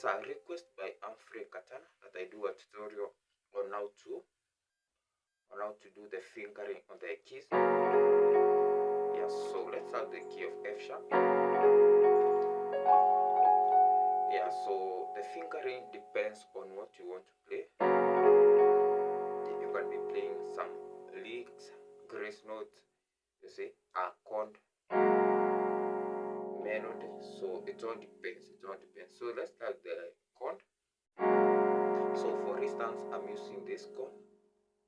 is a request by Humphrey Katana that I do a tutorial on how to do the fingering on the keys. Yeah, so let's have the key of F sharp. Yeah, so the fingering depends on what you want to play. You can be playing some licks, grace notes, you see, a chord, melody. So it all depends. So let's start the chord. So for instance, I'm using this chord.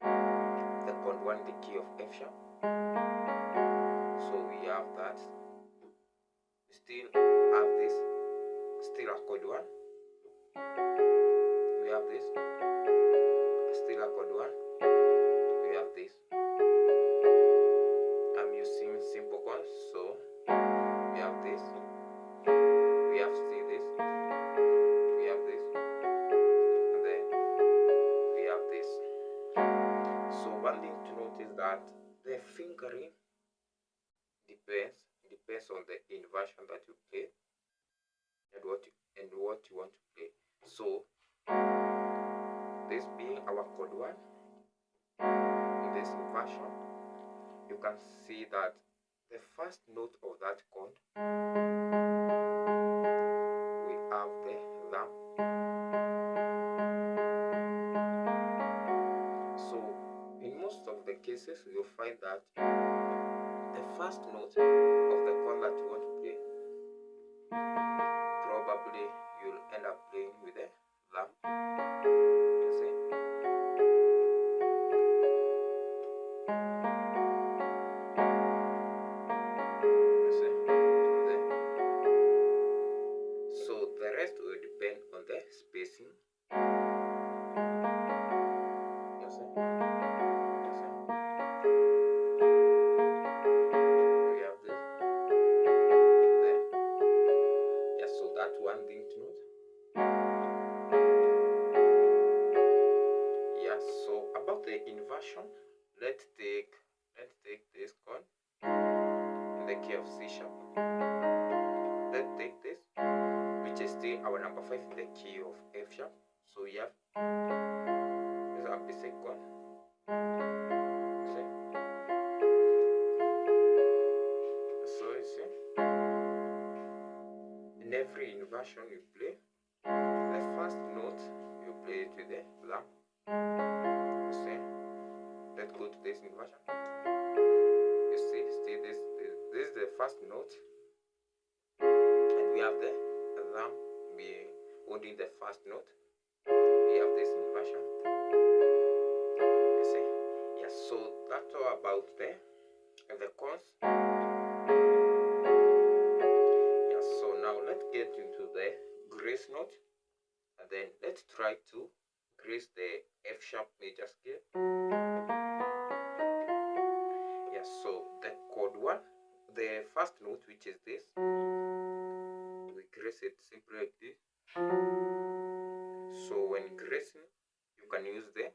The chord 1, the key of F sharp. So we have that. We still have this, still a chord 1. We have this, still a chord 1. We have this. I'm using simple chords, so we have this. We have still this. We have this. And then we have this. So one thing to note is that the fingering depends on the inversion that you play and what you want to play. So this being our chord 1, in this inversion, you can see that the first note of that chord, we have the thumb. So in most of the cases, you'll find that the first note of the chord that you want to play, probably you'll end up playing with the thumb. You see? So the rest will depend on the spacing. You see? We have this. There. Yeah, so that's one thing to note. Yeah, so about the inversion, let's take this chord in the key of C sharp. Let's take this, which is still our number 5 in the key of F sharp. So we have this a basic chord. See? So you see, in every inversion you play, the first note you play it with the thumb. You see? Let's go to this inversion. You see, still this is the first note, and we have the thumb being holding the first note. We have this inversion. You see? Yeah, so that's all about the chords. Yeah, so now let's get into the grace note, and then let's try to grace the F sharp major scale. Yeah, so the chord 1, the first note, which is this, we grace it simply like this. So when gracing, you can use the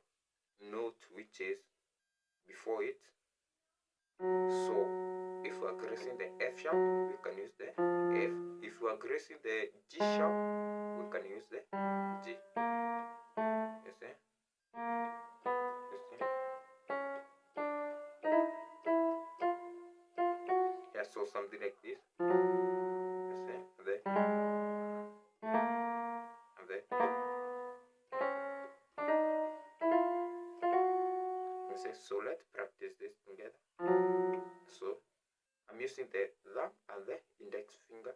note which is before it. So if we are gracing the F sharp, we can use the F. If we are gracing the G sharp, we can use the G. You see? You see? Yeah, so something like this. You see? And then. You see? So let's practice this together. So I'm using the thumb and the index finger.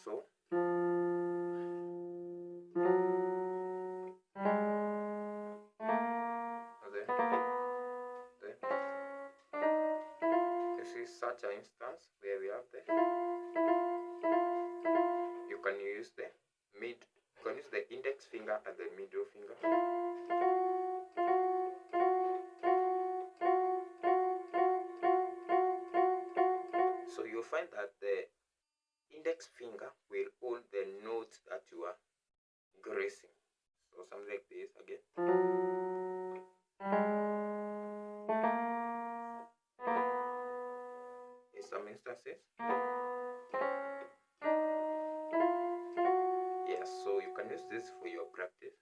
So this is such an instance where we have the, you can use the index finger and the middle finger. So you'll find that the index finger will hold the note that you are gracing. So something like this again. In some instances. Yeah, can use this for your practice.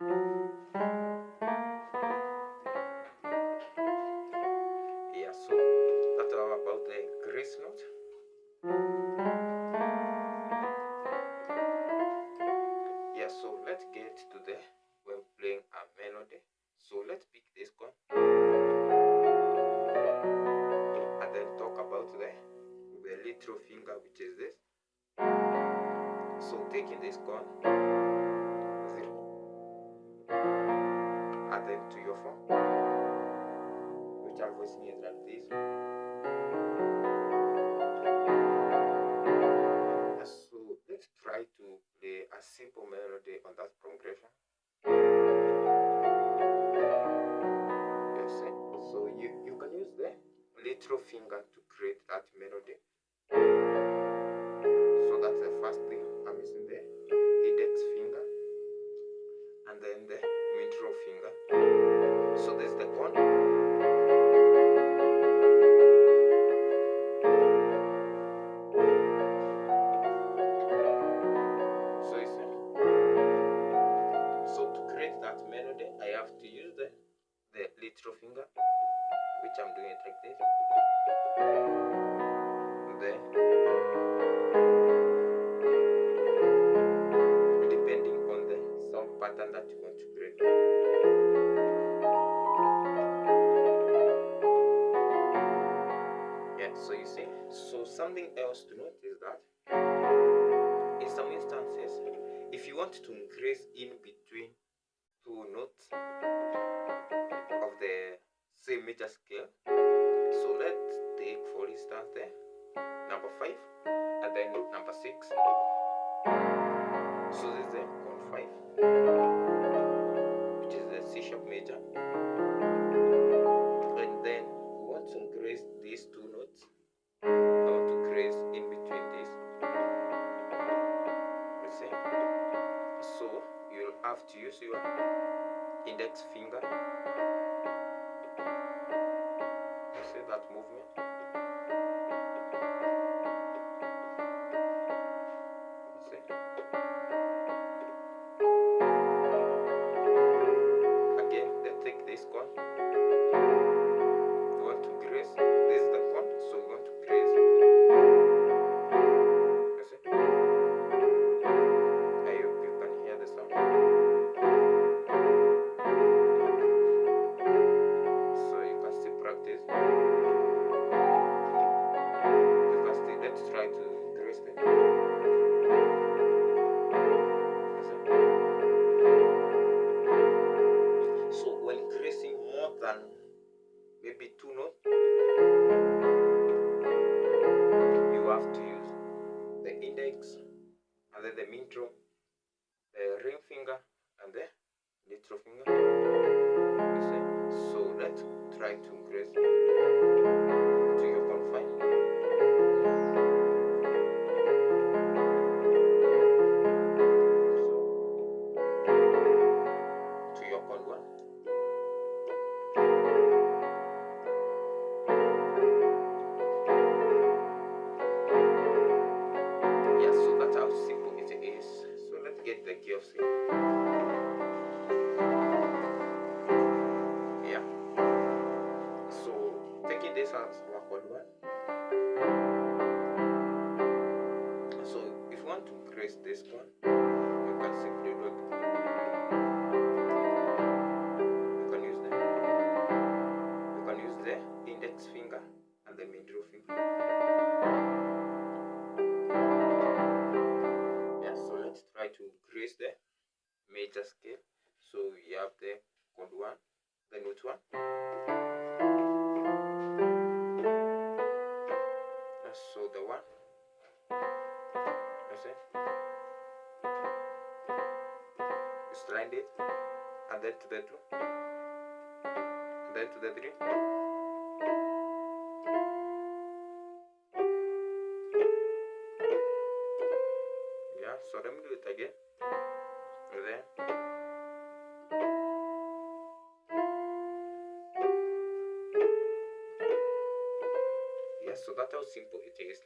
Yeah, so that's all about the grace note. Yeah, so let's get to the when playing a melody. So let's pick this chord and then talk about the little finger, which is this. So taking this chord and then to your phone, which I'm voicing it like this. So let's try to play a simple melody on that progression. Yes, so you can use the little finger to create that melody. So that's the first thing. I'm using the index finger and then the middle finger. So this is the one. So to create that melody, I have to use the little finger, which I'm doing it like this. And then depending on the sound pattern that you want to create. Yeah, so you see, so something else to note is that in some instances, if you want to increase in between two notes of the same major scale, so let's take for instance the number 5 and then number 6. So this is the chord 5, which is the C sharp major, and then we want to increase these two notes. I want to increase in between these. You see? So you'll have to use your index finger. You see that movement? You see? Again, then take this chord. You want to grace. This is the chord, so you want to grace. You see? I hope you can hear the sound. So you can still practice. You can still, let's try to grace them. So when increasing more than maybe 2 notes, you have to use the index and then the middle, the ring finger and the little finger. You see? So let's try to increase to your confine. So to your chord 1. Yeah, so that's how simple it is. So let's get the key of C. Yeah. So taking this as our chord 1. So if you want to increase this one, you can simply do it. You can use the index finger and the middle finger. Yeah, so let's try to increase the major scale. So we have the chord 1, the note 1. So the 1. You see? You slide it, and then to the 2, and then to the 3. Yeah, so let me do it again. And then yeah, so that's how simple it is.